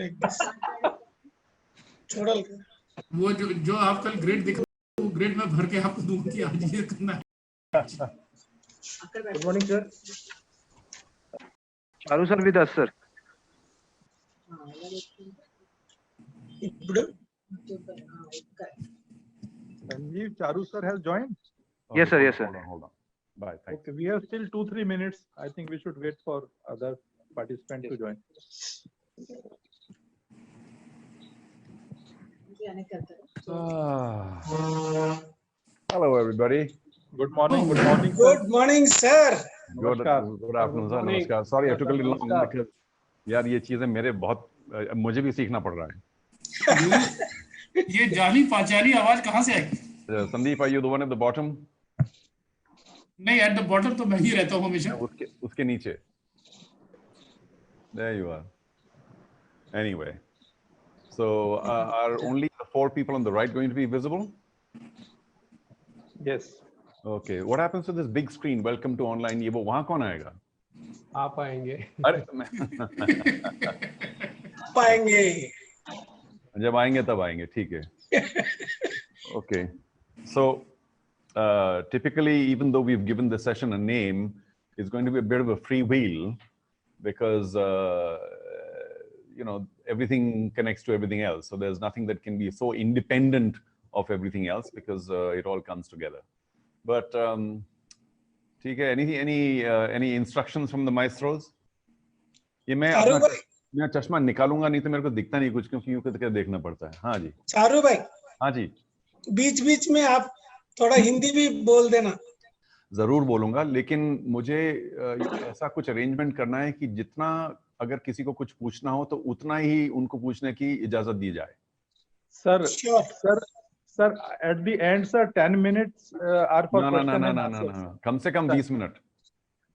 like this. छोड़ल वो जो आप कल ग्रेड दिख वो ग्रेड में भर के आपको दूंगा कि आज ये करना है. Good morning, sir. Charu sir with us, sir. Sanjeev, Charu sir has joined? Okay, yes, sir. Yes, sir. Hold on. Bye. Thank you. Okay, we have still 2-3 minutes. I think we should wait for other participants to join. Hello, everybody. Good morning. Good morning. Good morning, sir. Good afternoon, sir. Namaskar. Sorry, I took a little long because यार ये चीजें मेरे बहुत मुझे भी सीखना पड़ रहा है. ये जानी पहचानी आवाज कहाँ से आई? Sandeep, are you the one at the bottom? नहीं, at the bottom तो मैं ही रहता हूँ हमेशा. उसके नीचे. There you are. Anyway, so are only the 4 people on the right going to be visible? Yes. Okay. What happens to this big screen? Welcome to online. ये वो वहाँ कौन आएगा? आप आएंगे. अरे पाएंगे. जब आएंगे तब आएंगे. ठीक है. Okay. So typically, even though we've given the session a name, it's going to be a bit of a free wheel because you know, everything connects to everything else. So there's nothing that can be so independent of everything else because it all comes together. But ठीक है. Any instructions from the maestros? ये मैं अपना चश्मा निकालूंगा नहीं तो मेरे को दिखता नहीं कुछ क्योंकि यूं करके देखना पड़ता है. हाँ जी. चारू भाई. हाँ जी. बीच-बीच में आप थोड़ा हिंदी भी बोल देना. जरूर बोलूंगा, लेकिन मुझे ऐसा कुछ अरेंजमेंट करना है कि जितना अगर किसी को कुछ पूछना हो तो उतना ही उनको पूछने की इजाजत दी जाए. Sir, at the end, sir, 10 minutes are for question and answers. No. कम से कम 20 minute.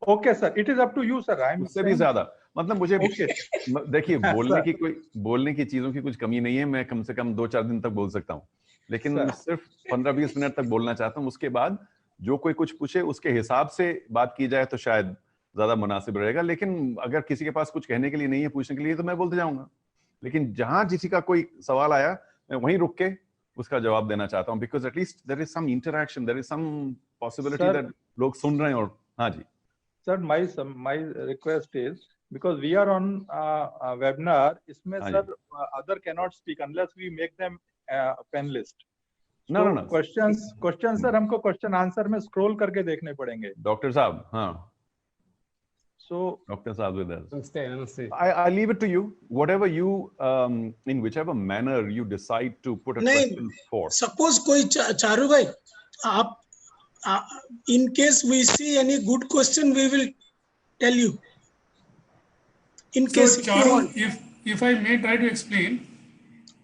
Okay, sir. It is up to you, sir. उससे भी ज्यादा. मतलब मुझे देखिए बोलने की चीजों की कुछ कमी नहीं है. मैं कम से कम 2-4 दिन तक बोल सकता हूँ, लेकिन सिर्फ 15-20 मिनट तक बोलना चाहता हूँ. उसके बाद जो कोई कुछ पूछे उसके हिसाब से बात की जाए तो शायद ज्यादा मुनासिब रहेगा. लेकिन अगर किसी के पास कुछ कहने के लिए नहीं है, पूछने के लिए, तो मैं बोलते जाऊंगा. लेकिन जहां किसी का कोई सवाल आया मैं वहीं रुक के उसका जवाब देना चाहता हूँ, because at least there is some interaction, there is some possibility that लोग सुन रहे हैं. और हाँ जी. Sir, my request is, because we are on a webinar, इसमें sir other cannot speak unless we make them panelist. No. Questions sir हमको question answer में scroll करके देखने पड़ेंगे. डॉक्टर साहब. हाँ. So Dr. Saab with us. Namaste. I leave it to you. Whatever you, in whichever manner you decide to put a question for. Suppose कोई चारू भाई, आप, in case we see any good question, we will tell you. In case. So Charu, if I may try to explain,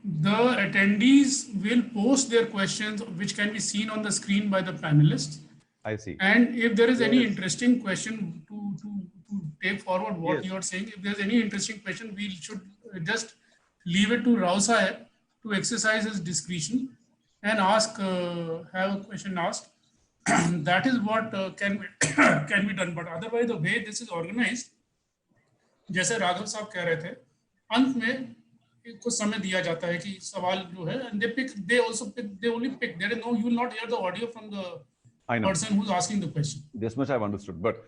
the attendees will post their questions, which can be seen on the screen by the panelists. I see. And if there is any interesting question to take forward what you are saying, if there's any interesting question, we should just leave it to Rao Sahib to exercise his discretion and ask, have a question asked. That is what can be done. But otherwise, the way this is organized, जैसे राघव साहब कह रहे थे, अंत में कुछ समय दिया जाता है कि सवाल जो है, and they only pick. There is no, you will not hear the audio from the person who's asking the question. This much I've understood, but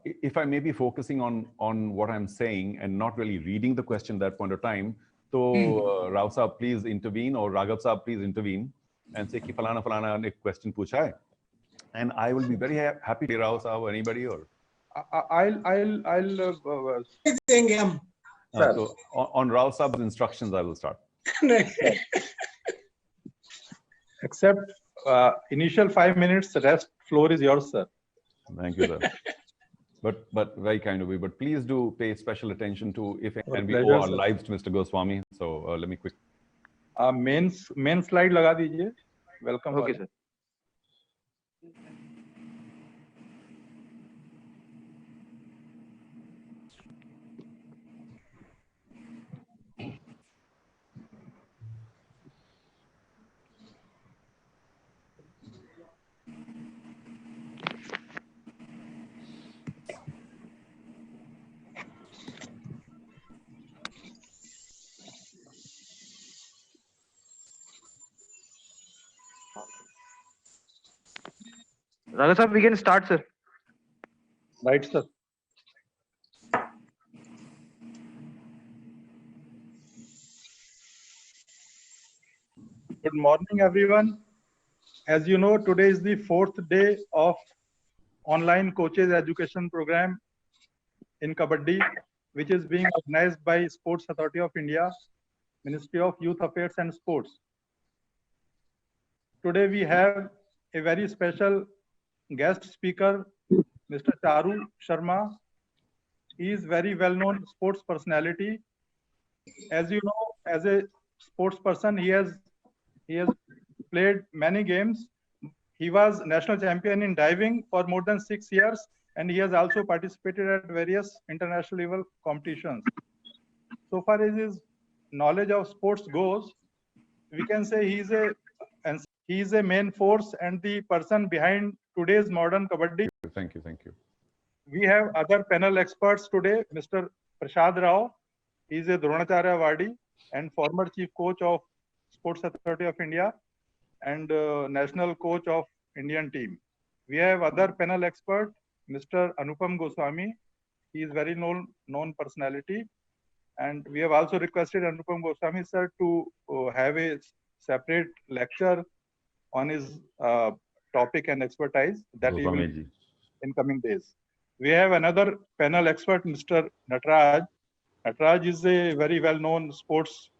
if I may be focusing on what I'm saying and not really reading the question at that point of time, so Rao Saab, please intervene, or Raghav Saab, please intervene and say कि फलाना एक question पूछा है, and I will be very happy to Rao Saab or anybody, or I'll so on Rao Saab's instructions I will start. Except initial 5 minutes, the rest floor is yours, sir. Thank you, sir. But very kind of you. But please do pay special attention to if and we owe our lives to Mr. Goswami. So let me quick. Main slide लगा दीजिए. Welcome. Okay, sir. Raghav sir, we can start, sir. Right, sir. Good morning, everyone. As you know, today is the 4th day of online coaches education program in Kabaddi, which is being organized by Sports Authority of India, Ministry of Youth Affairs and Sports. Today we have a very special guest speaker, Mr. CHARU Sharma. He is very well-known sports personality. As you know, as a sports person, he has played many games. He was national champion in diving for more than 6 years, and he has also participated at various international level competitions. So far as his knowledge of sports goes, we can say he is a main force and the person behind today's modern Kabaddi. Thank you. Thank you. We have other panel experts today, Mr. Prashad Rao. He is a Dronacharya Awardee and former chief coach of Sports Authority of India and national coach of Indian team. We have other panel expert, Mr. Anupam Goswami. He is very known personality. And we have also requested Anupam Goswami sir to have a separate lecture on his topic and expertise that he will in coming days. We have another panel expert, Mr. Nataraj. Nataraj is a very well-known sports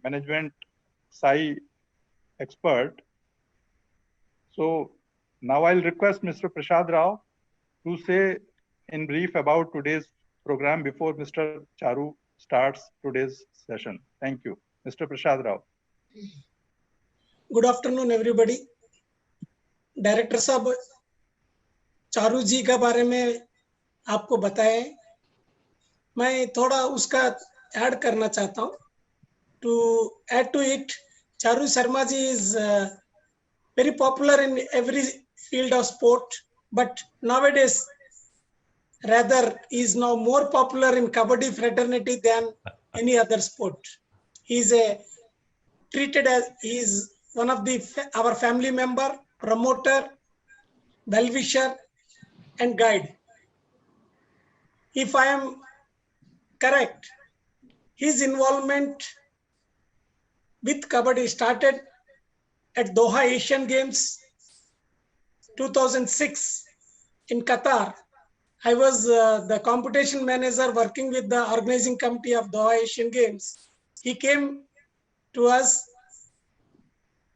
management SAI expert. So now I'll request Mr. Prashad Rao to say in brief about today's program before Mr. CHARU starts today's session. Thank you. Mr. Prashad Rao. Good afternoon, everybody. Director साहब चारू जी का बारे में आपको बताया, मैं थोड़ा उसका add करना चाहता हूँ. To add to it, Charu Sharma ji is very popular in every field of sport, but nowadays rather is now more popular in Kabaddi fraternity than any other sport. He is treated as he is one of our family member, promoter, well-wisher, and guide. If I am correct, his involvement with Kabaddi started at Doha Asian Games 2006 in Qatar. I was the competition manager working with the organizing committee of Doha Asian Games. He came to us.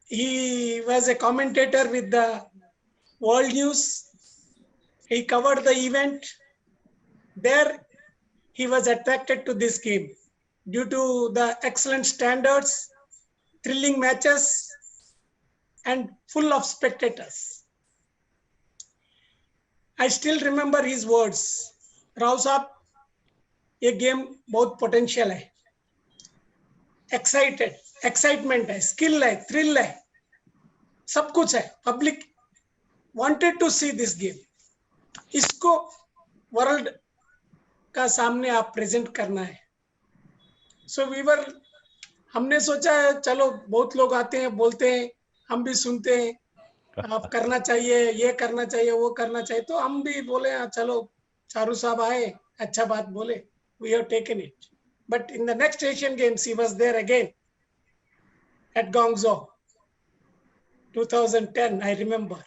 He was a commentator with the World News. He covered the event. There, he was attracted to this game due to the excellent standards, thrilling matches, and full of spectators. I still remember his words. Rao साहब, ये game बहुत potential है, excitement है, skill है, thrill है, सब कुछ है. Public wanted to see this game. इसको वर्ल्ड का सामने आप प्रेजेंट करना है. सो हमने सोचा चलो बहुत लोग आते हैं, बोलते हैं, हम भी सुनते हैं, आप करना चाहिए, ये करना चाहिए, वो करना चाहिए. तो हम भी बोले चलो चारू साहब आए, अच्छा बात बोले. We have taken it. But in the next Asian Games, he was there again at Guangzhou, 2010, I remember.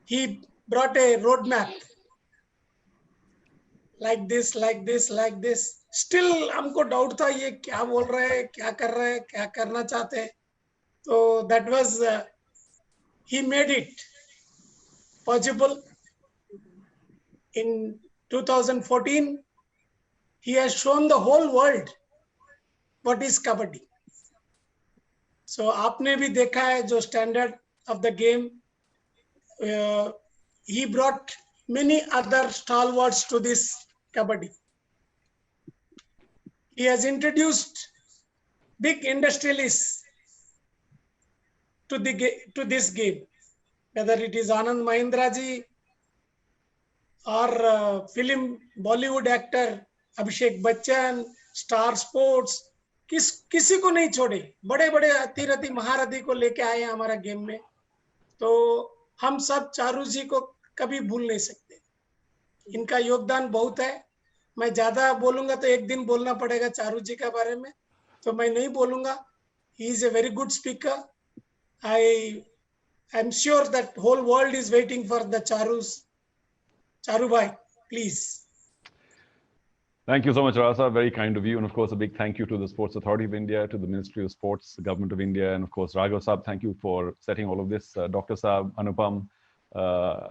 He brought a roadmap like this, like this, like this. Still हमको डाउट था ये क्या बोल रहे हैं, क्या कर रहे हैं, क्या करना चाहते हैं. So that was he made it possible. In 2014, he has shown the whole world what is Kabaddi. So आपने भी देखा है जो standard of the game. He brought many other stalwarts to this Kabaddi. He has introduced big industrialists to this game, whether it is Anand Mahindra ji or film Bollywood actor Abhishek Bachchan, Star Sports, किसी को नहीं छोड़े. बड़े बड़े अतिरथी महारथी को लेके आए हमारा गेम में. तो हम सब चारू जी को कभी भूल नहीं सकते। इनका योगदान बहुत है। मैं ज्यादा बोलूंगा तो एक दिन बोलना पड़ेगा चारू जी के बारे में, तो मैं नहीं बोलूंगा। He is a very good speaker. I am sure that whole world is waiting for the Charus. Charu bhai, please. Thank you so much, Rasa. Very kind of you. And of course, a big thank you to the Sports Authority of India, to the Ministry of Sports, the Government of India, and of course, Raghav Saab. Thank you for setting all of this. Dr. Saab, Anupam,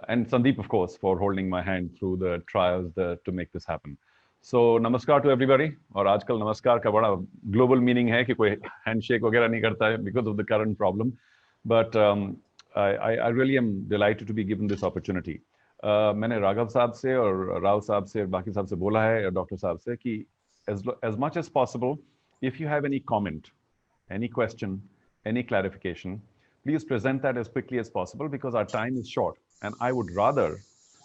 and Sandeep, of course, for holding my hand through the trials to make this happen. So, namaskar to everybody. और आजकल नमस्कार का बड़ा global meaning है कि कोई handshake वगैरह नहीं करता है because of the current problem. But I really am delighted to be given this opportunity. मैंने राघव साहब से और राव साहब से और बाकी साहब से बोला है, डॉक्टर साहब से कि as much as possible, if you have any comment, any question, any clarification, please present that as quickly as possible because our time is short. And I would rather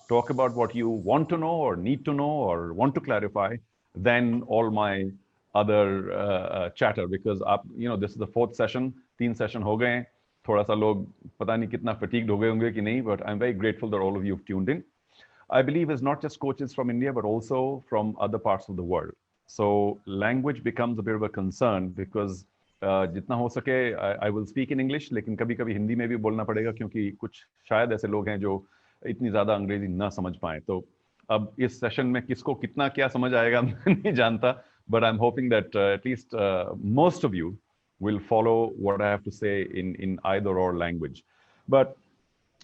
talk about what you want to know or need to know or want to clarify than all my other chatter because this is the 4th session, 3 session हो गए हैं. थोड़ा सा लोग पता नहीं कितना fatigued हो गए होंगे कि नहीं, but I'm very grateful that all of you have tuned in. I believe it's not just coaches from India, but also from other parts of the world. So language becomes a bit of a concern because जितना हो सके I will speak in English, लेकिन कभी-कभी हिंदी में भी बोलना पड़ेगा क्योंकि कुछ शायद ऐसे लोग हैं जो इतनी ज़्यादा अंग्रेजी ना समझ पाएं. तो अब इस सेशन में किसको कितना क्या समझ आएगा मैं नहीं जानता, but I'm hoping that at least most of you will follow what I have to say in either or language. But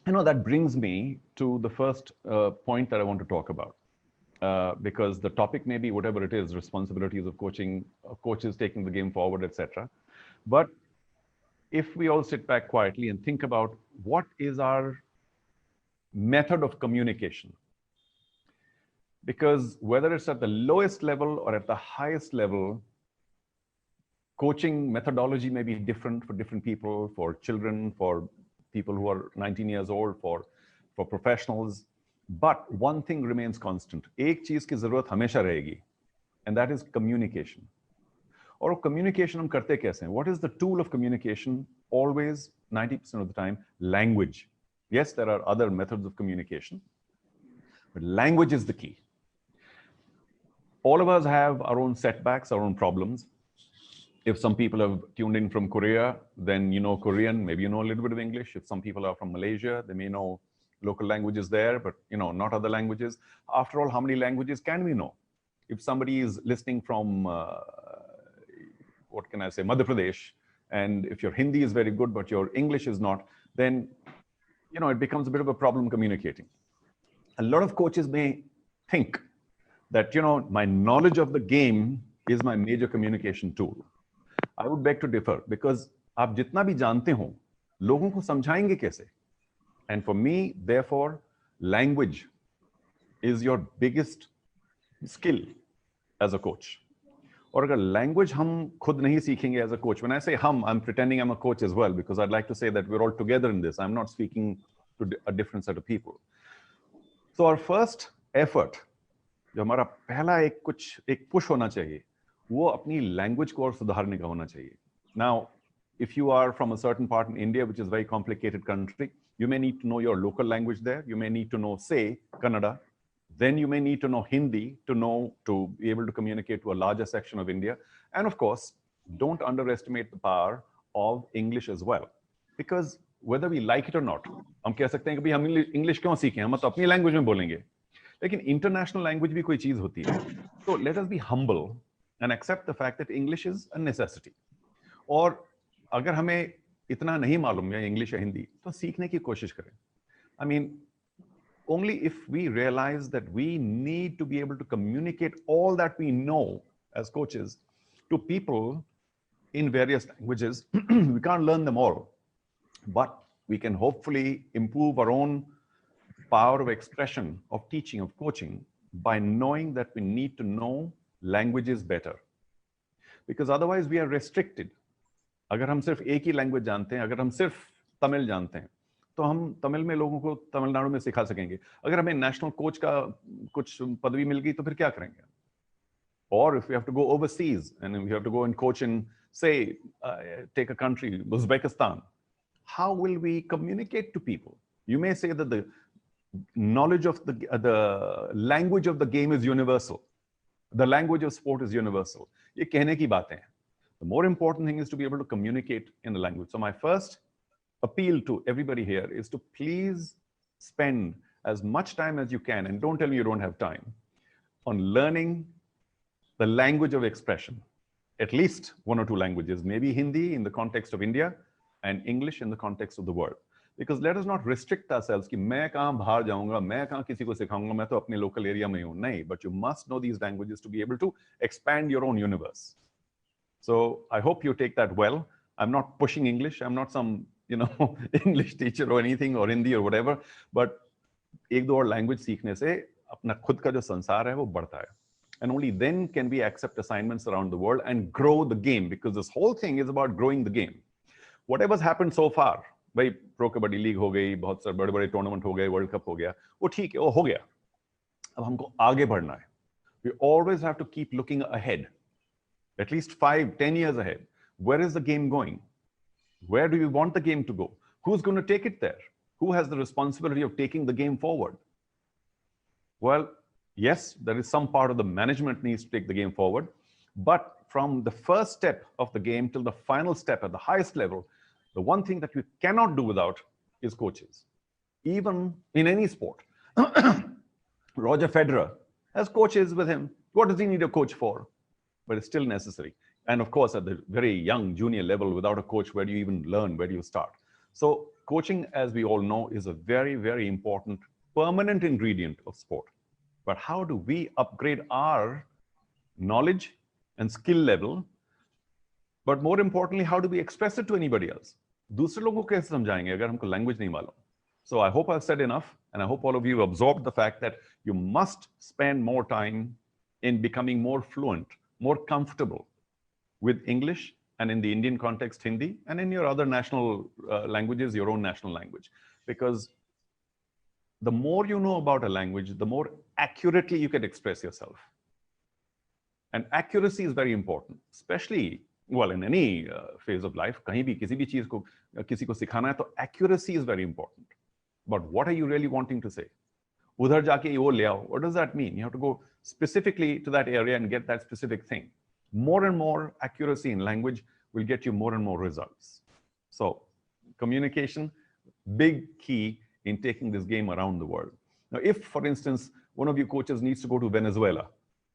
that brings me to the first point that I want to talk about. Because the topic may be whatever it is, responsibilities of coaching, coaches taking the game forward, etc. But if we all sit back quietly and think about what is our method of communication, because whether it's at the lowest level or at the highest level, coaching methodology may be different for different people, for children, for people who are 19 years old, for professionals. But one thing remains constant. एक चीज की जरूरत हमेशा रहेगी, and that is communication. और communication हम करते कैसे हैं? What is the tool of communication? Always, 90% of the time, language. Yes, there are other methods of communication, but language is the key. All of us have our own setbacks, our own problems. If some people have tuned in from Korea, then you know Korean, maybe you know a little bit of English. If some people are from Malaysia, they may know local languages there, but not other languages. After all, how many languages can we know? If somebody is listening from, what can I say, Madhya Pradesh, and if your Hindi is very good, but your English is not, then, it becomes a bit of a problem communicating. A lot of coaches may think that, my knowledge of the game is my major communication tool. I would beg to differ because आप जितना भी जानते हो, लोगों को समझाएंगे कैसे? And for me, therefore, language is your biggest skill as a coach. और अगर language हम खुद नहीं सीखेंगे as a coach, when I say I'm pretending I'm a coach as well because I'd like to say that we're all together in this. I'm not speaking to a different set of people. So our first effort, जो हमारा पहला एक push होना चाहिए, वो अपनी language को और सुधारने का होना चाहिए. Now, if you are from a certain part in India, which is a very complicated country, you may need to know your local language there. You may need to know, say, Kannada. Then you may need to know Hindi to be able to communicate to a larger section of India. And of course, don't underestimate the power of English as well. Because whether we like it or not, हम कह सकते हैं कि हम English क्यों सीखें? हम तो अपनी language में बोलेंगे. लेकिन international language भी कोई चीज होती है. So let us be humble and accept the fact that English is a necessity. और अगर हमें इतना नहीं मालूम है इंग्लिश या हिंदी तो सीखने की कोशिश करें. I mean, only if we realize that we need to be able to communicate all that we know as coaches to people in various languages, we can't learn them all, but we can hopefully improve our own power of expression, of teaching, of coaching by knowing that we need to know languages better. Because otherwise we are restricted. अगर हम सिर्फ एक ही language जानते हैं, अगर हम सिर्फ तमिल जानते हैं, तो हम तमिल में लोगों को तमिलनाडु में सिखा सकेंगे. अगर हमें नेशनल कोच का कुछ पदवी मिल गई तो फिर क्या करेंगे? Or if we have to go overseas and we have to go and coach in, say, take a country, Uzbekistan, how will we communicate to people? You may say that the knowledge of the language of the game is universal. The language of sport is universal. ये कहने की बातें हैं. The more important thing is to be able to communicate in the language. So my first appeal to everybody here is to please spend as much time as you can, and don't tell me you don't have time, on learning the language of expression. At least one or two languages, maybe Hindi in the context of India and English in the context of the world. Because let us not restrict ourselves कि मैं कहाँ बाहर जाऊँगा, मैं कहाँ किसी को सिखाऊंगा, मैं तो अपने local area में हूँ. नहीं, but you must know these languages to be able to expand your own universe. So I hope you take that well. I'm not pushing English. I'm not some, English teacher or anything, or Hindi or whatever. But एक दो और language सीखने से अपना खुद का जो संसार है वो बढ़ता है. And only then can we accept assignments around the world and grow the game, because this whole thing is about growing the game. Whatever's happened so far, भाई प्रो कबड्डी लीग हो गई, बहुत सारे बड़े बड़े टूर्नामेंट हो गए, वर्ल्ड कप हो गया, वो ठीक है, वो हो गया. अब हमको आगे बढ़ना है. We always have to keep looking ahead, at least 5-10 years ahead. Where is the game going? Where do we want the game to go? Who's going to take it there? Who has the responsibility of taking the game forward? Well, yes, there is some part of the management needs to take the game forward, but from the first step of the game till the final step at the highest level, the one thing that we cannot do without is coaches. Even in any sport. Roger Federer has coaches with him. What does he need a coach for? But it's still necessary. And of course, at the very young junior level, without a coach, where do you even learn? Where do you start? So coaching, as we all know, is a very, very important, permanent ingredient of sport. But how do we upgrade our knowledge and skill level? But more importantly, how do we express it to anybody else? दूसरे लोगों को कैसे समझाएंगे अगर हमको language नहीं मालूम? So I hope I've said enough, and I hope all of you absorbed the fact that you must spend more time in becoming more fluent, more comfortable with English, and in the Indian context, Hindi, and in your other national languages, your own national language. Because the more you know about a language, the more accurately you can express yourself. And accuracy is very important, especially, well, in any phase of life. कहीं भी किसी भी चीज को किसी को सिखाना है तो accuracy is very important. But what are you really wanting to say? उधर जाके वो ले आओ. What does that mean? You have to go specifically to that area and get that specific thing. More and more accuracy in language will get you more and more results. So communication, big key in taking this game around the world. Now, if, for instance, one of you coaches needs to go to Venezuela,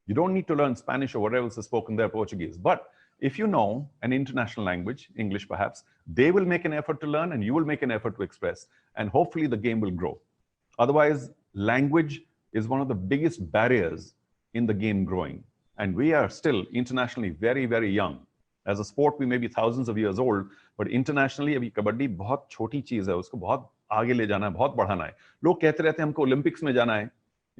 you don't need to learn Spanish or whatever else is spoken there, Portuguese. But if you know an international language, English perhaps, they will make an effort to learn and you will make an effort to express, and hopefully the game will grow. Otherwise, language is one of the biggest barriers in the game growing. And we are still internationally very, very young. As a sport, we may be thousands of years old, but internationally, अभी कबड्डी बहुत छोटी चीज है, उसको बहुत आगे ले जाना है, बहुत बढ़ाना है. लोग कहते रहते हैं हमको Olympics में जाना है.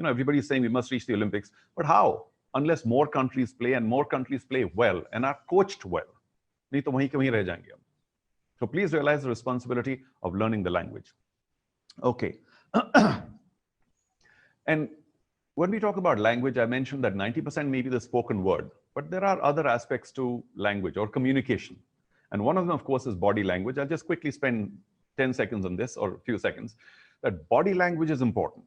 Everybody is saying we must reach the Olympics, but how? Unless more countries play, and more countries play well and are coached well. नहीं तो वहीं के वहीं रह जाएंगे हम. So please realize the responsibility of learning the language. Okay. And when we talk about language, I mentioned that 90% may be the spoken word, but there are other aspects to language or communication. And one of them, of course, is body language. I'll just quickly spend 10 seconds on this, or a few seconds. That body language is important.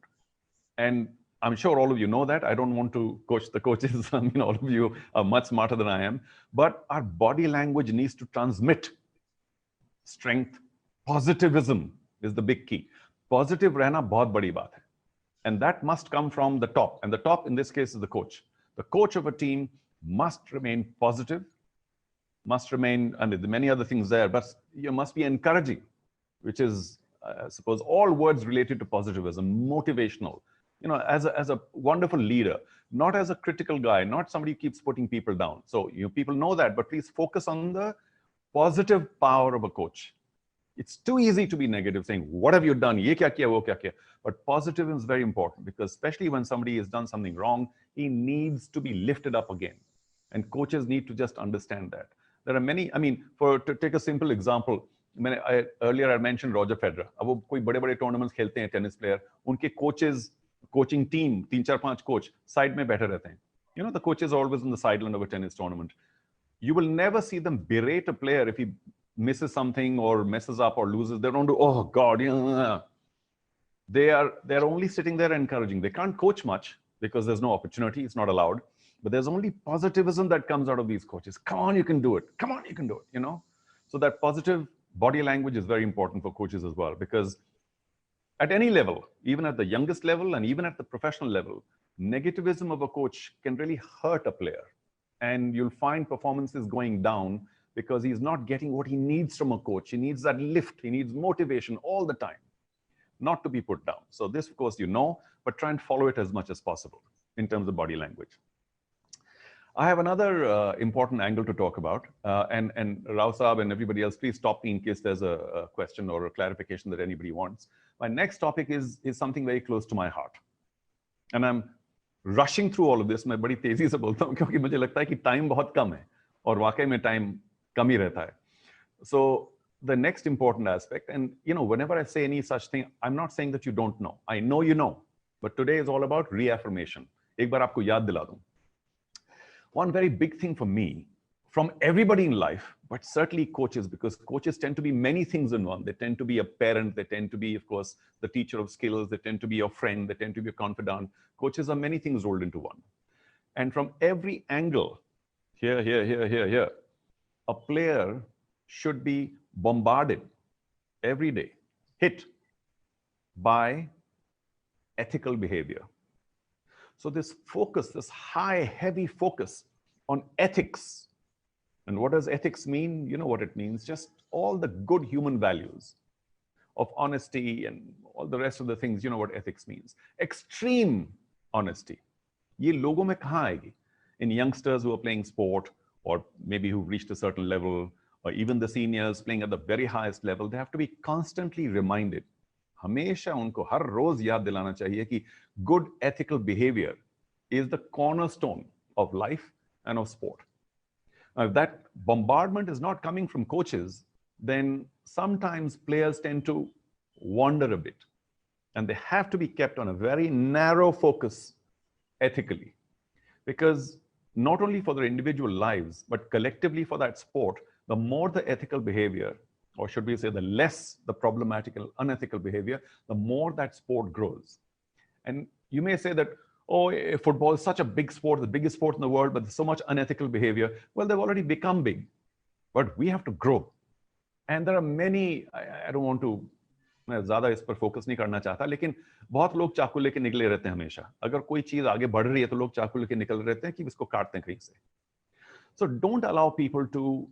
And I'm sure all of you know that. I don't want to coach the coaches. I mean, all of you are much smarter than I am. But our body language needs to transmit strength. Positivism is the big key. Positive रहना बहुत बड़ी बात है. And that must come from the top. And the top in this case is the coach. The coach of a team must remain positive, must remain, and many other things there, but you must be encouraging, which is, I suppose, all words related to positivism, motivational. As a wonderful leader, not as a critical guy, not somebody who keeps putting people down. So people know that, but please focus on the positive power of a coach. It's too easy to be negative, saying, what have you done? Ye kya kiya, wo kya kiya. But positivism is very important, because especially when somebody has done something wrong, he needs to be lifted up again. And coaches need to just understand that. There are many, to take a simple example, earlier I mentioned Roger Federer. अब वो कोई बड़े-बड़े tournaments खेलते हैं, tennis player, उनके coaches, coaching team, 3-4-5 coach, side में बैठे रहते हैं. The coach is always on the sideline of a tennis tournament. You will never see them berate a player if he misses something or messes up or loses. They don't do, oh God, yeah. they're only sitting there encouraging. They can't coach much because there's no opportunity, it's not allowed. But there's only positivism that comes out of these coaches. Come on, you can do it. Come on, you can do it, you know? So that positive body language is very important for coaches as well, because at any level, even at the youngest level and even at the professional level, negativism of a coach can really hurt a player. And you'll find performances going down because he's not getting what he needs from a coach. He needs that lift, he needs motivation all the time, not to be put down. So this, of course, you know, but try and follow it as much as possible in terms of body language. I have another important angle to talk about, and Rao Saab and everybody else, please stop me in case there's a question or a clarification that anybody wants. My next topic is something very close to my heart. And I'm rushing through all of this. मैं बड़ी तेजी से बोलता हूँ क्योंकि मुझे लगता है कि time बहुत कम है और वाकई में time कम ही रहता है. So the next important aspect, and you know, whenever I say any such thing, I'm not saying that you don't know. I know you know, but today is all about reaffirmation. एक बार आपको याद दिला दूँ. One very big thing for me, from everybody in life, but certainly coaches, because coaches tend to be many things in one. They tend to be a parent, they tend to be, of course, the teacher of skills, they tend to be your friend, they tend to be a confidant. Coaches are many things rolled into one. And from every angle, here, a player should be bombarded every day, hit by ethical behavior. So this focus, this high, heavy focus on ethics. And what does ethics mean? You know what it means. Just all the good human values of honesty and all the rest of the things. You know what ethics means. Extreme honesty. ये लोगों में कहाँ आएगी? In youngsters who are playing sport, or maybe who've reached a certain level, or even the seniors playing at the very highest level, they have to be constantly reminded. हमेशा उनको हर रोज याद दिलाना चाहिए कि good ethical behavior is the cornerstone of life and of sport. Now, if that bombardment is not coming from coaches, then sometimes players tend to wander a bit, and they have to be kept on a very narrow focus ethically, because not only for their individual lives, but collectively for that sport, the more the ethical behavior, or should we say the less the problematical, unethical behavior, the more that sport grows. And you may say that, oh, football is such a big sport, the biggest sport in the world, but there's so much unethical behavior. Well, they've already become big, but we have to grow. And there are many, I don't want to, मैं ज़्यादा इस पर focus नहीं करना चाहता, लेकिन बहुत लोग चाकू लेके निकले रहते हैं हमेशा. अगर कोई चीज़ आगे बढ़ रही है तो लोग चाकू लेके निकल रहते हैं कि इसको काटते हैं कहीं से. So don't allow people to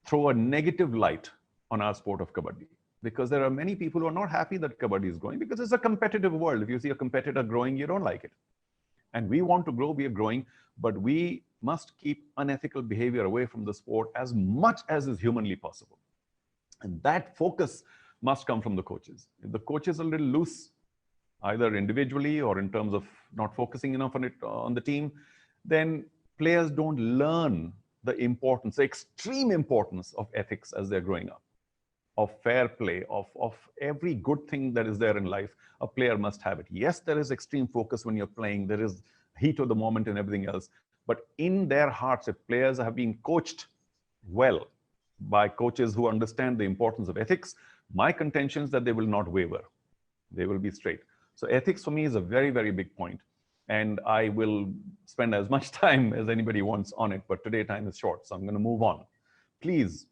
throw a negative light on our sport of Kabaddi, because there are many people who are not happy that Kabaddi is growing, because it's a competitive world. If you see a competitor growing, you don't like it. And we want to grow, we are growing, but we must keep unethical behavior away from the sport as much as is humanly possible. And that focus must come from the coaches. If the coaches are a little loose, either individually or in terms of not focusing enough on it on the team, then players don't learn the importance, the extreme importance of ethics as they're growing up, of fair play, of every good thing that is there in life. A player must have it. Yes, there is extreme focus when you're playing. There is heat of the moment and everything else. But in their hearts, if players have been coached well by coaches who understand the importance of ethics, my contention is that they will not waver. They will be straight. So ethics for me is a very, very big point. And I will spend as much time as anybody wants on it, but today time is short, so I'm going to move on. Please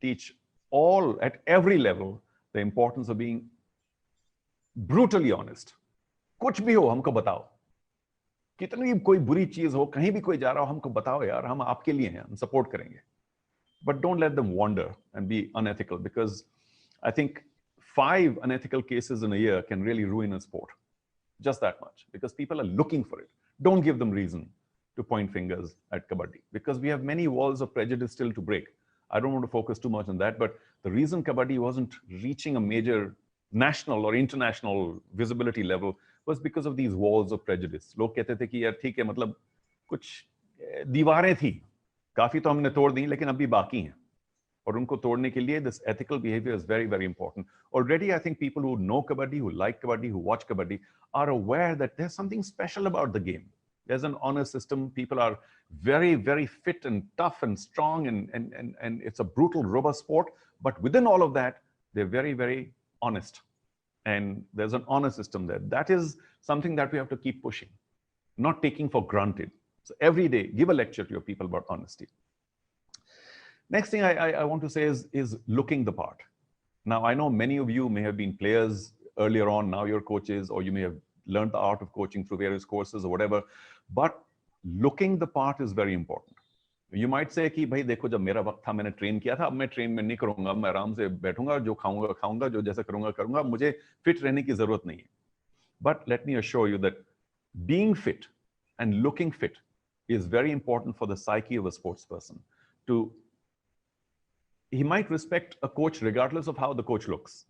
teach all, at every level, the importance of being brutally honest. कुछ भी हो हमको बताओ. कितनी भी कोई बुरी चीज हो, कहीं भी कोई जा रहा हो, हमको बताओ यार, हम आपके लिए हैं, हम support करेंगे. But don't let them wander and be unethical, because I think 5 unethical cases in a year can really ruin a sport. Just that much, because people are looking for it. Don't give them reason to point fingers at Kabaddi, because we have many walls of prejudice still to break. I don't want to focus too much on that, but the reason Kabaddi wasn't reaching a major national or international visibility level was because of these walls of prejudice. लोग कहते थे कि यार ठीक है, मतलब कुछ दीवारें थी, काफी तो हमने तोड़ दी, लेकिन अभी बाकी हैं. और उनको तोड़ने के लिए this ethical behavior is very, very important. Already, I think people who know Kabaddi, who like Kabaddi, who watch Kabaddi, are aware that there's something special about the game. There's an honor system. People are very, very fit and tough and strong, and it's a brutal, robust sport. But within all of that, they're very, very honest. and there's an honor system there. That is something that we have to keep pushing, not taking for granted. So every day, give a lecture to your people about honesty. Next thing I want to say is looking the part. Now, I know many of you may have been players earlier on, now you're coaches, or you may have learned the art of coaching through various courses or whatever, but looking the part is very important. You might say कि भाई देखो जब मेरा वक्त था मैंने train किया था, अब मैं ट्रेन में नहीं करूंगा, मैं आराम से बैठूंगा, जो खाऊंगा खाऊंगा, जो जैसा करूंगा करूंगा, मुझे फिट रहने की जरूरत नहीं है. But let me assure you that being fit and looking fit is very important for the psyche of a sports person. He might respect a coach regardless of how the coach looks.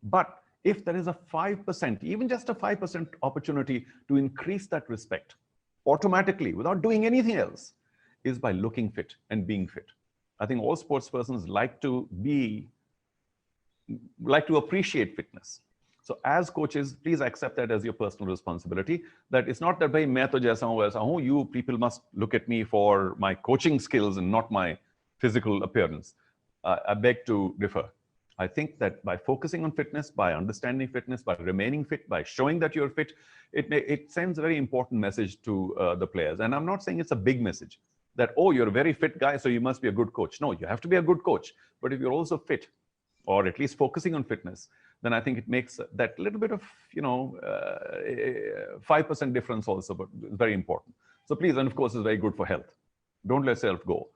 But if there is a 5%, even just a 5% opportunity to increase that respect automatically without doing anything else, is by looking fit and being fit. I think all sports persons like to appreciate fitness. So as coaches, please accept that as your personal responsibility. That it's not that, bhai, main to jaisa hu, waisa hu. You people must look at me for my coaching skills and not my physical appearance. I beg to differ. I think that by focusing on fitness, by understanding fitness, by remaining fit, by showing that you're fit, it sends a very important message to the players. And I'm not saying it's a big message that, oh, you're a very fit guy, so you must be a good coach. No, you have to be a good coach. But if you're also fit, or at least focusing on fitness, then I think it makes that little bit of, 5% difference also, but it's very important. So please, and of course, it's very good for health. Don't let self go.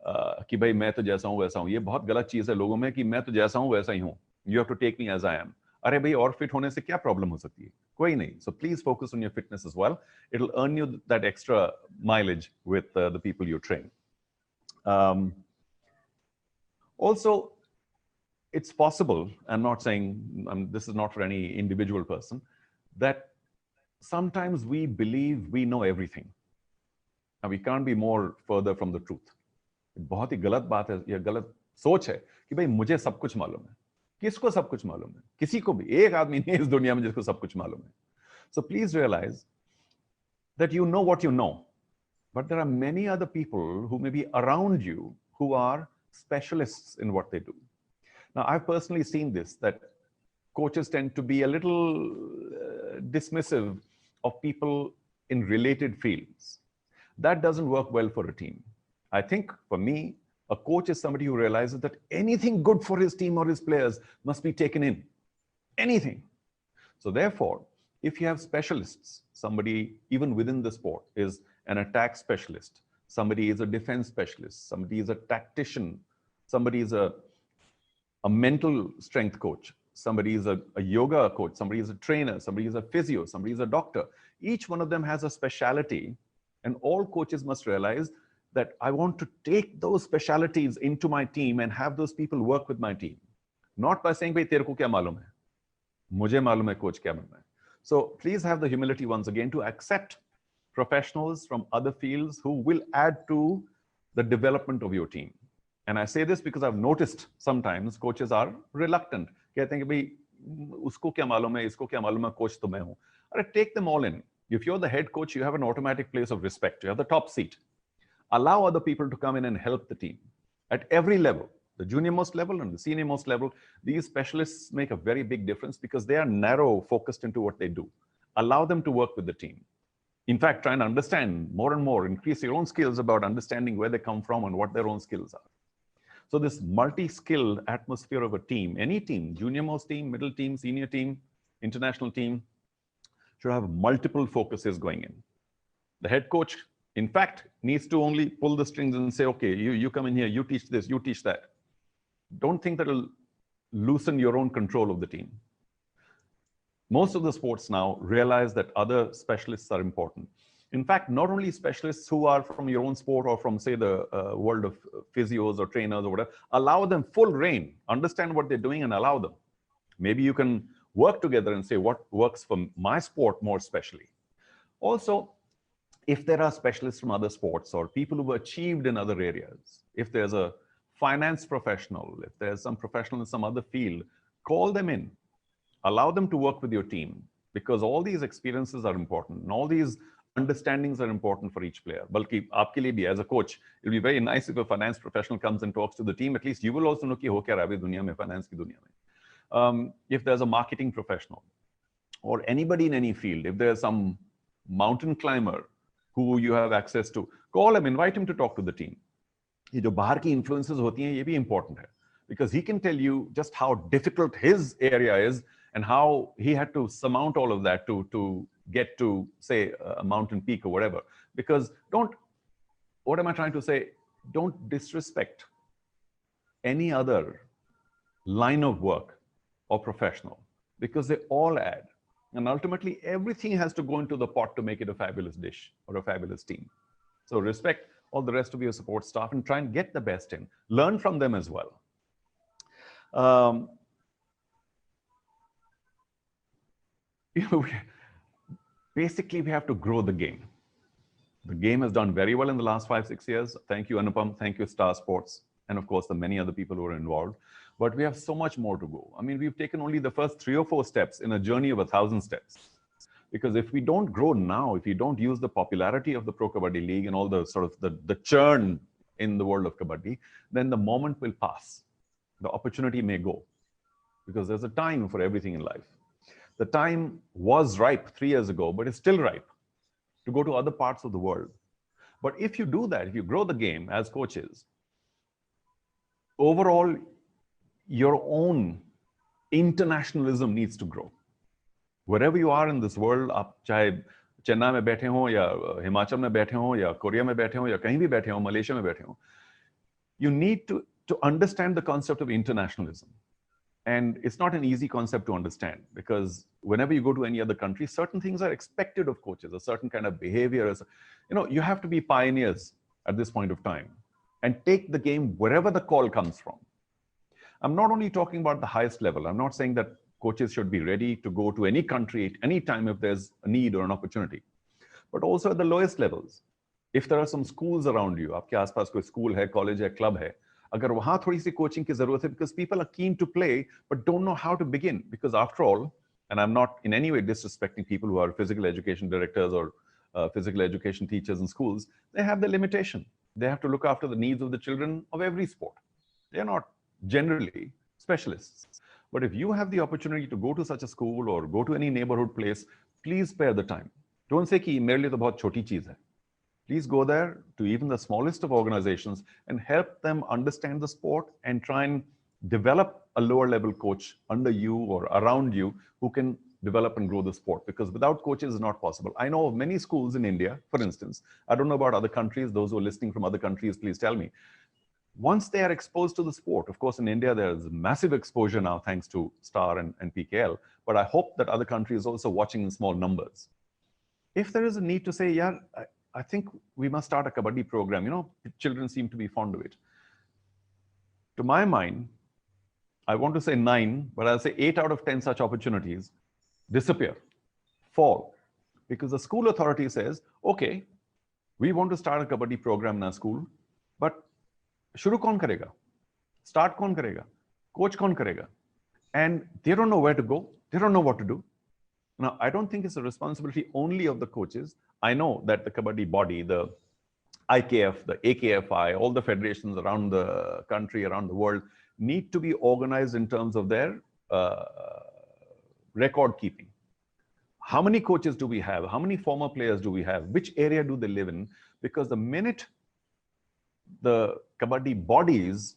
कि भाई मैं तो जैसा हूँ वैसा हूँ, ये बहुत गलत चीज है लोगों में कि मैं तो जैसा हूँ वैसा ही हूँ. You have to take me as I am. अरे भाई और फिट होने से क्या प्रॉब्लम हो सकती है? कोई नहीं. So please focus on your fitness as well. It'll earn you that extra mileage with the people you train. Also, it's possible, I'm not saying this is not for any individual person, that sometimes we believe we know everything. And we can't be more further from the truth. बहुत ही गलत बात है, यह गलत सोच है कि भाई मुझे सब कुछ मालूम है. किसको सब कुछ मालूम है? किसी को भी. एक आदमी नहीं है इस दुनिया में जिसको सब कुछ मालूम है. So please realize that you know what you know, but there are many other people who may be around you who are specialists in what they do. Now, I've personally seen this, that coaches tend to be a little dismissive of people in related fields. That doesn't work well for a team. I think for me, a coach is somebody who realizes that anything good for his team or his players must be taken in. Anything. So therefore, if you have specialists, somebody even within the sport is an attack specialist, somebody is a defense specialist, somebody is a tactician, somebody is a mental strength coach, somebody is a yoga coach, somebody is a trainer, somebody is a physio, somebody is a doctor. Each one of them has a specialty, and all coaches must realize that I want to take those specialties into my team and have those people work with my team. Not by saying, bhai, tere ko kya malum hai? Mujhe malum hai coach kya banna hai. So please have the humility once again to accept professionals from other fields who will add to the development of your team. And I say this because I've noticed sometimes coaches are reluctant. Kehte hain ki bhai, usko kya malum hai, isko kya malum hai, coach to main hu. Take them all in. If you're the head coach, you have an automatic place of respect. You have the top seat. Allow other people to come in and help the team at every level, the junior most level and the senior most level. These specialists make a very big difference because they are narrow focused into what they do. Allow them to work with the team. In fact, try and understand more and more, increase your own skills about understanding where they come from and what their own skills are. So this multi-skilled atmosphere of a team, any team, junior most team, middle team, senior team, international team, should have multiple focuses going in. The head coach, in fact, needs to only pull the strings and say, okay, you come in here, you teach this, you teach that. Don't think that it'll loosen your own control of the team. Most of the sports now realize that other specialists are important. In fact, not only specialists who are from your own sport or from, say, the world of physios or trainers or whatever, allow them full reign, understand what they're doing and allow them. Maybe you can work together and say what works for my sport more specially. Also, if there are specialists from other sports or people who have achieved in other areas, if there's a finance professional, if there's some professional in some other field, call them in, allow them to work with your team, because all these experiences are important and all these understandings are important for each player. Balki aapke liye bhi, as a coach, it'll be very nice if a finance professional comes and talks to the team. At least you will also know ki ho kya raha hai duniya mein, finance ki duniya mein. if there's a marketing professional or anybody in any field, if there's some mountain climber who you have access to, call him, invite him to talk to the team. ये जो बाहर की influences होती हैं, ये भी important है, because he can tell you just how difficult his area is and how he had to surmount all of that to get to, say, a mountain peak or whatever. Because what am I trying to say? Don't disrespect any other line of work or professional, because they all add. And ultimately, everything has to go into the pot to make it a fabulous dish or a fabulous team. So respect all the rest of your support staff and try and get the best in. Learn from them as well. Basically, we have to grow the game. The game has done very well in the last 5-6 years. Thank you, Anupam. Thank you, Star Sports. And of course, the many other people who are involved. But we have so much more to go. I mean, we've taken only the first 3 or 4 steps in a journey of 1,000 steps. Because if we don't grow now, if we don't use the popularity of the Pro Kabaddi League and all the sort of the churn in the world of Kabaddi, then the moment will pass. The opportunity may go. Because there's a time for everything in life. The time was ripe 3 years ago, but it's still ripe to go to other parts of the world. But if you do that, if you grow the game as coaches, overall, your own internationalism needs to grow. Wherever you are in this world, आप चाहे चेन्नई में बैठे हो या हिमाचल में बैठे हो या कोरिया में बैठे हो या कहीं भी बैठे हो, मलेशिया में बैठे हो, you need to understand the concept of internationalism. And it's not an easy concept to understand, because whenever you go to any other country, certain things are expected of coaches, a certain kind of behavior. You have to be pioneers at this point of time and take the game wherever the call comes from. I'm not only talking about the highest level. I'm not saying that coaches should be ready to go to any country at any time if there's a need or an opportunity, but also at the lowest levels. If there are some schools around you, आपके आसपास कोई school है, college है, club है, अगर वहाँ थोड़ी सी coaching की जरूरत है, because people are keen to play but don't know how to begin. Because after all, and I'm not in any way disrespecting people who are physical education directors or physical education teachers in schools, they have the limitation. They have to look after the needs of the children of every sport. They're not generally specialists. But if you have the opportunity to go to such a school or go to any neighborhood place, please spare the time. Don't say कि मेरे लिए तो बहुत छोटी चीज है. Please go there to even the smallest of organizations and help them understand the sport and try and develop a lower level coach under you or around you who can develop and grow the sport. Because without coaches, it's not possible. I know of many schools in India, for instance. I don't know about other countries. Those who are listening from other countries, please tell me. Once they are exposed to the sport, of course, in India, there's massive exposure now, thanks to Star and PKL. But I hope that other countries also watching in small numbers. If there is a need to say, yeah, I think we must start a Kabaddi program. Children seem to be fond of it. To my mind, I want to say 9, but I'll say 8 out of 10 such opportunities disappear, fall. Because the school authority says, okay, we want to start a Kabaddi program in our school, but shuru kaun karega? Start kaun karega? Coach kaun karega? And they don't know where to go. They don't know what to do. Now, I don't think it's a responsibility only of the coaches. I know that the Kabaddi body, the IKF, the AKFI, all the federations around the country, around the world, need to be organized in terms of their record keeping. How many coaches do we have? How many former players do we have? Which area do they live in? Because the minute the Kabaddi bodies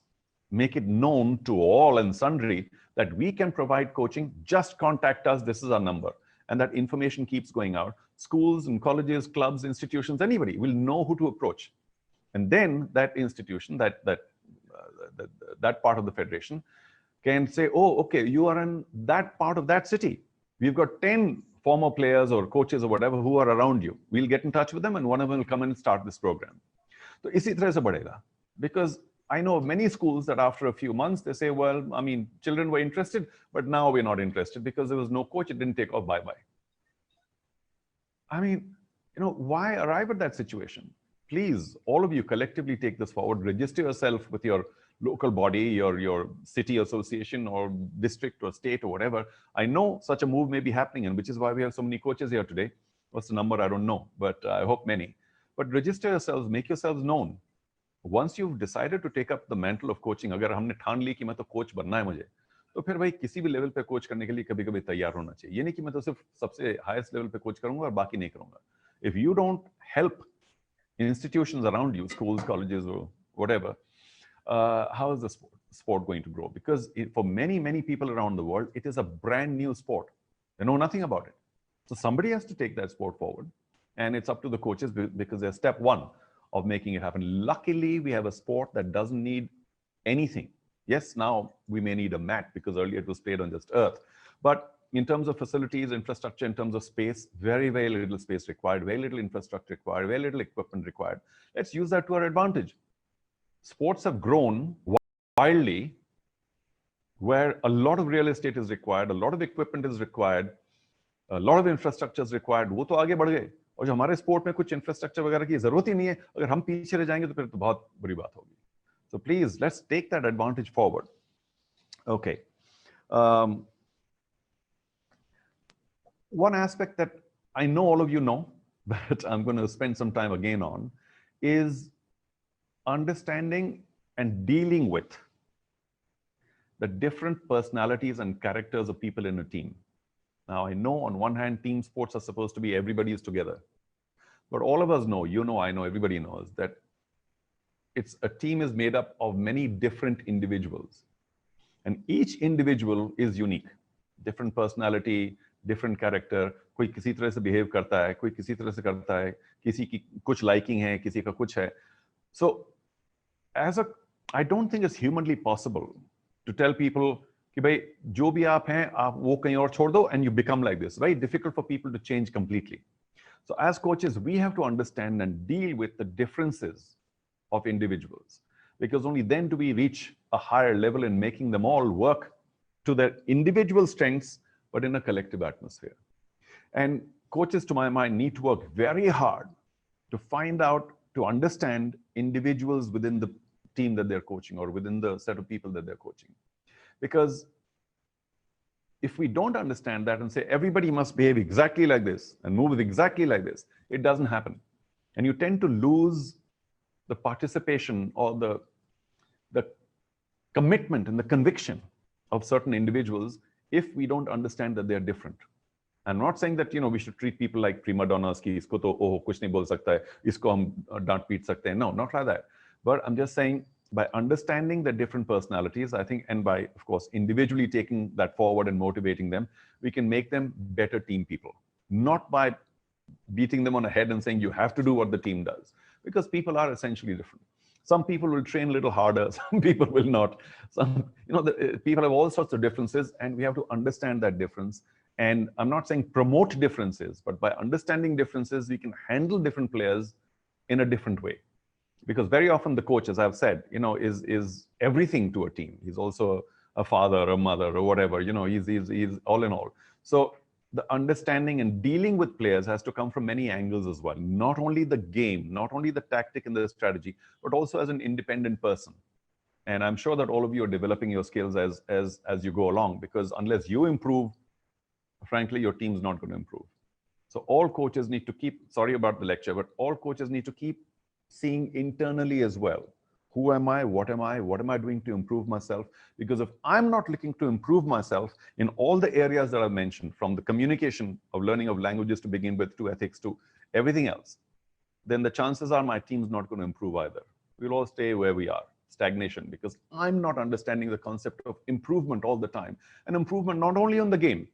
make it known to all and sundry that we can provide coaching, just contact us, this is our number. And that information keeps going out. Schools and colleges, clubs, institutions, anybody will know who to approach. And then that institution, that part of the federation can say, oh, okay, you are in that part of that city. We've got 10 former players or coaches or whatever who are around you. We'll get in touch with them and one of them will come and start this program. So isi tarah se badega. Because I know of many schools that after a few months, they say, well, I mean, children were interested, but now we're not interested because there was no coach. It didn't take off, bye-bye. I mean, why arrive at that situation? Please, all of you collectively take this forward. Register yourself with your local body, your city association or district or state or whatever. I know such a move may be happening, and which is why we have so many coaches here today. What's the number? I don't know, but I hope many. But register yourselves, make yourselves known. Once you've decided to take up the mantle of coaching, अगर हमने ठान ली कि मैं तो coach बनना है मुझे, तो फिर भाई किसी भी लेवल पे कोच करने के लिए कभी कभी तैयार होना चाहिए। ये नहीं कि मैं तो सिर्फ सबसे हाईएस्ट लेवल पे कोच करूंगा और बाकी नहीं करूंगा। If you don't help institutions around you, schools, colleges, or whatever, how is the sport going to grow? Because for many people around the world, it is a brand new sport. They know nothing about it. So somebody has to take that sport forward, and it's up to the coaches because they're step one of making it happen. Luckily, we have a sport that doesn't need anything. Yes, now we may need a mat because earlier it was played on just earth, but in terms of facilities, infrastructure, in terms of space, very little space required, very little infrastructure required, very little equipment required. Let's use that to our advantage. Sports have grown wildly where a lot of real estate is required, a lot of equipment is required, a lot of infrastructure is required. वो तो आगे बढ़ गए, और जो हमारे sport में कुछ इंफ्रास्ट्रक्चर वगैरह की जरूरत ही नहीं है, अगर हम पीछे रह जाएंगे तो फिर तो बहुत बुरी बात होगी. So please, let's take that advantage forward. Okay. One aspect that I know all of you know, but I'm going to spend some time again on, is understanding and dealing with the different personalities and characters of people in a team. Now, I know on one hand, team sports are supposed to be everybody is together. But all of us know, you know, I know, everybody knows that a team is made up of many different individuals. And each individual is unique. Different personality, different character. कोई किसी तरह से behave करता है, कोई किसी तरह से करता है, किसी की कुछ liking है, किसी का कुछ है. So, I don't think it's humanly possible to tell people कि भाई जो भी आप हैं, आप वो कहीं और छोड़ दो, and you become like this. Very difficult for people to change completely. So as coaches, we have to understand and deal with the differences of individuals, because only then do we reach a higher level in making them all work to their individual strengths, but in a collective atmosphere. And coaches, to my mind, need to work very hard to find out, to understand individuals within the team that they're coaching or within the set of people that they're coaching. Because if we don't understand that and say everybody must behave exactly like this and move exactly like this, it doesn't happen. And you tend to lose the participation or the commitment and the conviction of certain individuals if we don't understand that they're different. I'm not saying that, you know, we should treat people like prima donnas ki isko to kuch nahi bol sakta hai, isko hum dant peet sakte hain. No, not like that. But I'm just saying, by understanding the different personalities, I think, and by, of course, individually taking that forward and motivating them, we can make them better team people. Not by beating them on the head and saying you have to do what the team does, because people are essentially different. Some people will train a little harder, some people will not. Some, you know, people have all sorts of differences, and we have to understand that difference. And I'm not saying promote differences, but by understanding differences, we can handle different players in a different way. Because very often the coach, as I've said, you know, is everything to a team. He's also a father, a mother, or whatever, you know, he's all in all. So the understanding and dealing with players has to come from many angles as well. Not only the game, not only the tactic and the strategy, but also as an independent person. And I'm sure that all of you are developing your skills as you go along, because unless you improve, frankly, your team's not going to improve. So all coaches need to keep, sorry about the lecture, but all coaches need to keep seeing internally as well. Who am I? What am I? What am I doing to improve myself? Because if I'm not looking to improve myself in all the areas that I've mentioned, from the communication of learning of languages to begin with, to ethics, to everything else, then the chances are my team's not going to improve either. We'll all stay where we are, stagnation, because I'm not understanding the concept of improvement all the time. And improvement not only on the game,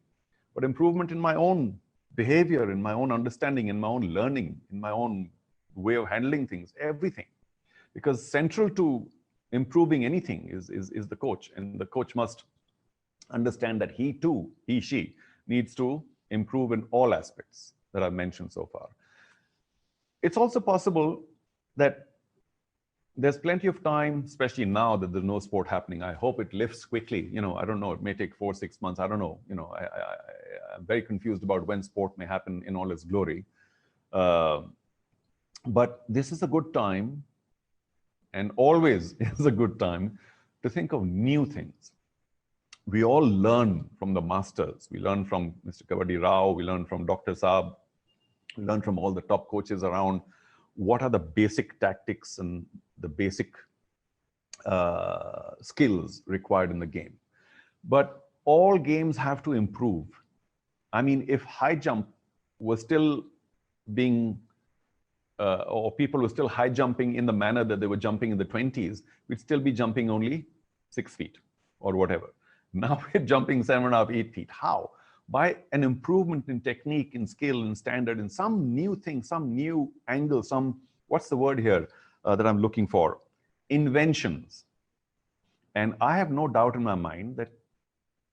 but improvement in my own behavior, in my own understanding, in my own learning, in my own way of handling things, everything. Because central to improving anything is the coach. And the coach must understand that he too, she, needs to improve in all aspects that I've mentioned so far. It's also possible that there's plenty of time, especially now that there's no sport happening. I hope it lifts quickly. You know, I don't know, it may take 4-6 months. I don't know. You know, I'm very confused about when sport may happen in all its glory. But this is a good time, and always is a good time, to think of new things. We all learn from the masters. We learn from Mr. Kabaddi Rao, we learn from Dr. Saab, we learn from all the top coaches around what are the basic tactics and the basic skills required in the game. But all games have to improve. I mean, if high jump was still being, or people were still high jumping in the manner that they were jumping in the 20s, we'd still be jumping only 6 feet or whatever. Now we're jumping 7.5, 8 feet. How? By an improvement in technique, in skill, in standard, in some new thing, some new angle, some, what's the word here that I'm looking for? Inventions. And I have no doubt in my mind that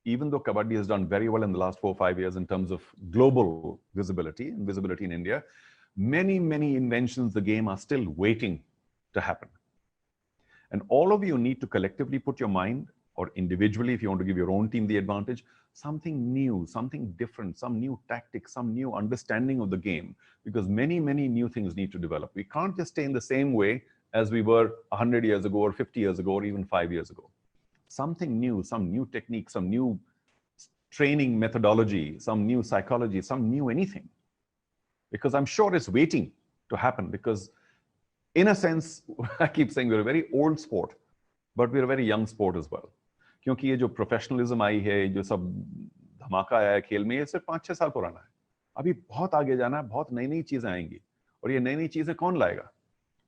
even though Kabaddi has done very well in the last 4 or 5 years in terms of global visibility and visibility in India, many, many inventions the game are still waiting to happen. And all of you need to collectively put your mind, or individually, if you want to give your own team the advantage, something new, something different, some new tactics, some new understanding of the game, because many, many new things need to develop. We can't just stay in the same way as we were 100 years ago or 50 years ago or even 5 years ago. Something new, some new technique, some new training methodology, some new psychology, some new anything. Because I'm sure it's waiting to happen, because in a sense, I keep saying we're a very old sport, but we're a very young sport as well. क्योंकि ये जो professionalism आई है, जो सब धमाका आया है खेल में, ये सिर्फ 5-6 साल पुराना है. अभी बहुत आगे जाना है, बहुत नई नई चीजें आएंगी, और ये नई नई चीजें कौन लाएगा?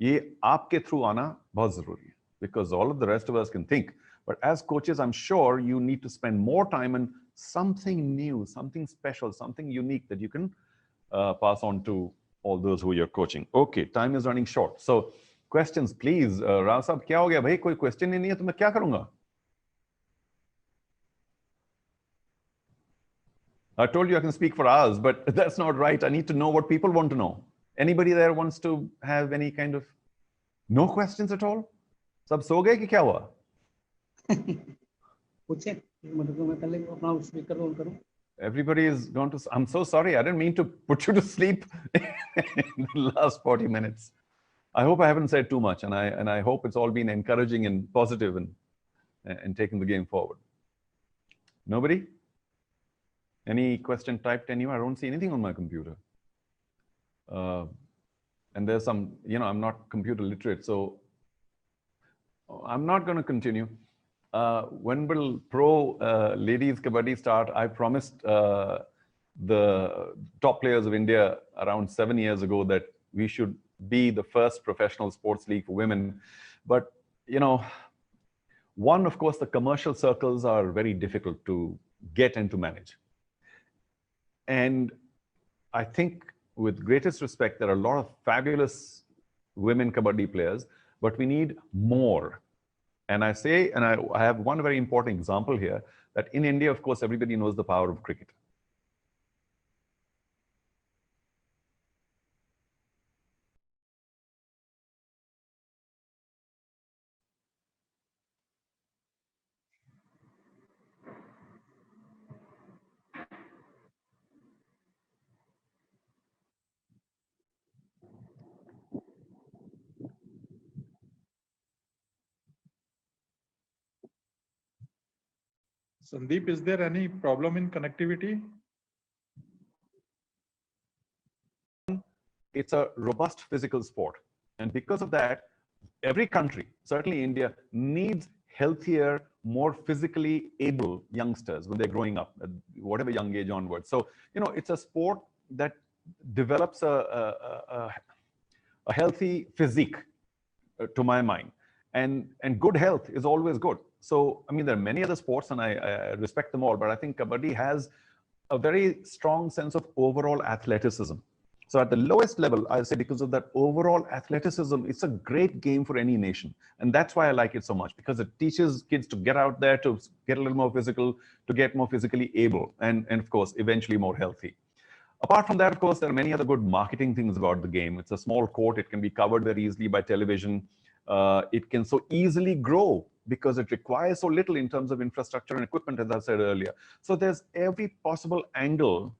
ये आपके थ्रू आना बहुत जरूरी है, because all of the rest of us can think, but as coaches, I'm sure you need to spend more time on something new, something special, something unique that you can pass on to all those who you're coaching. Okay, time is running short. So questions, please. Rao साहब, क्या हो गया भाई? कोई question ही नहीं है तो मैं क्या करूँगा? I told you I can speak for hours, but that's not right. I need to know what people want to know. Anybody there wants to have any kind of no questions at all? सब सो गए कि क्या हुआ? पूछे मतलब मैं पहले अपना स्पीकर ऑन करूं. Everybody is going to. I'm so sorry. I didn't mean to put you to sleep in the last 40 minutes. I hope I haven't said too much, and I hope it's all been encouraging and positive and taking the game forward. Nobody? Any question typed anywhere? I don't see anything on my computer. And there's some, I'm not computer literate, so I'm not going to continue. When will pro ladies kabaddi start? I promised the top players of India around 7 years ago that we should be the first professional sports league for women. But, one, of course, the commercial circles are very difficult to get and to manage. And I think, with greatest respect, there are a lot of fabulous women kabaddi players, but we need more. And I say, and I have one very important example here, that in India, of course, everybody knows the power of cricket. Sandeep, is there any problem in connectivity? It's a robust physical sport. And because of that, every country, certainly India, needs healthier, more physically able youngsters when they're growing up, at whatever young age onwards. So, it's a sport that develops a healthy physique, to my mind. And good health is always good. So, I mean, there are many other sports, and I respect them all, but I think Kabaddi has a very strong sense of overall athleticism. So at the lowest level, I say, because of that overall athleticism, it's a great game for any nation. And that's why I like it so much, because it teaches kids to get out there, to get a little more physical, to get more physically able, and of course, eventually more healthy. Apart from that, of course, there are many other good marketing things about the game. It's a small court. It can be covered very easily by television. It can so easily grow because it requires so little in terms of infrastructure and equipment, as I said earlier. So there's every possible angle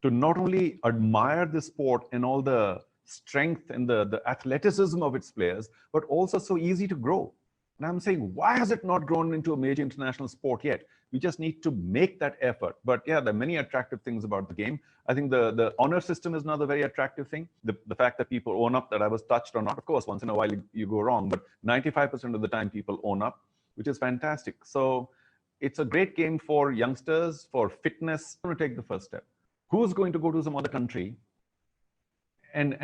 to not only admire the sport and all the strength and the athleticism of its players, but also so easy to grow. And I'm saying, why has it not grown into a major international sport yet? We just need to make that effort. But yeah, there are many attractive things about the game. I think the honor system is another very attractive thing. The fact that people own up that I was touched or not. Of course, once in a while you go wrong, but 95% of the time people own up, which is fantastic. So it's a great game for youngsters, for fitness. I'm going to take the first step. Who's going to go to some other country and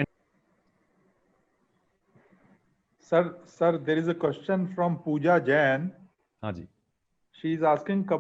Sir, there is a question from Pooja Jain. Haji. She is asking Kabaddi